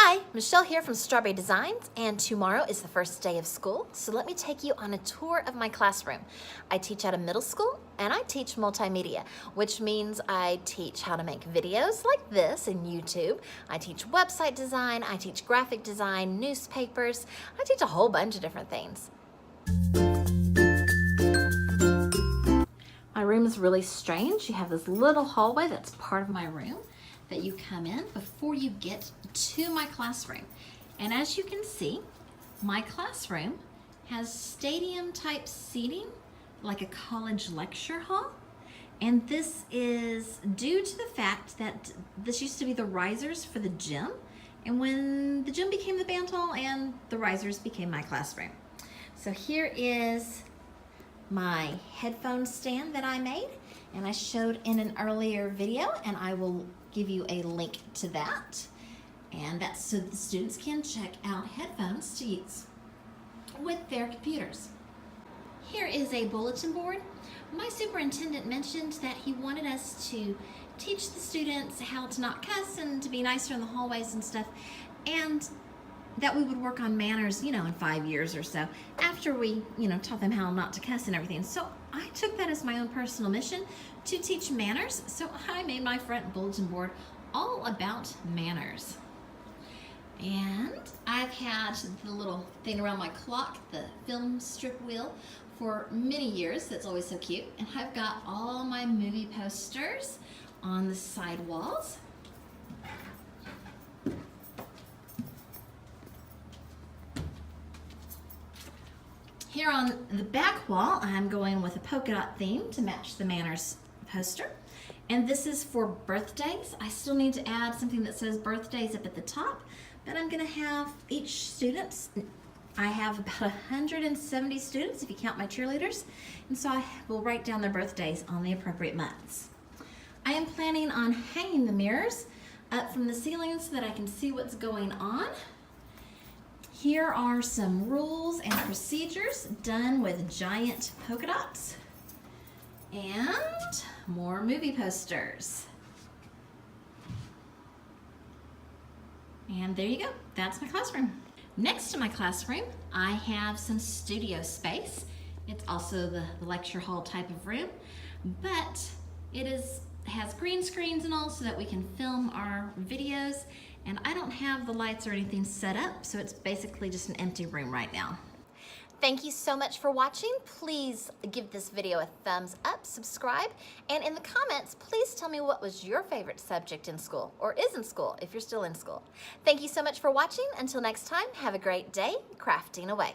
Hi, Michelle here from Straw-Bearie Designs, and tomorrow is the first day of school, so let me take you on a tour of my classroom. I teach at a middle school, and I teach multimedia, which means I teach how to make videos like this in YouTube. I teach website design, I teach graphic design, newspapers, I teach a whole bunch of different things. My room is really strange. You have this little hallway that's part of my room that you come in before you get to my classroom. And as you can see, my classroom has stadium type seating, like a college lecture hall. And this is due to the fact that this used to be the risers for the gym. And when the gym became the band hall and the risers became my classroom. So here is my headphone stand that I made and I showed in an earlier video, and I will give you a link to that. And that's so the students can check out headphones to use with their computers. Here is a bulletin board. My superintendent mentioned that he wanted us to teach the students how to not cuss and to be nicer in the hallways and stuff, and that we would work on manners, in 5 years or so, after we, taught them how not to cuss and everything. So I took that as my own personal mission to teach manners. So I made my front bulletin board all about manners. And I've had the little thing around my clock, the film strip wheel, for many years. That's always so cute. And I've got all my movie posters on the side walls. Here on the back wall, I'm going with a polka dot theme to match the manners poster. And this is for birthdays. I still need to add something that says birthdays up at the top, but I'm gonna have each student, I have about 170 students if you count my cheerleaders, and so I will write down their birthdays on the appropriate months. I am planning on hanging the mirrors up from the ceiling so that I can see what's going on. Here are some rules and procedures done with giant polka dots and more movie posters. And there you go, that's my classroom. Next to my classroom, I have some studio space. It's also the lecture hall type of room, but it has green screens and all so that we can film our videos. And I don't have the lights or anything set up, so it's basically just an empty room right now. Thank you so much for watching. Please give this video a thumbs up, subscribe, and in the comments, please tell me what was your favorite subject in school, or is in school if you're still in school. Thank you so much for watching. Until next time, have a great day crafting away.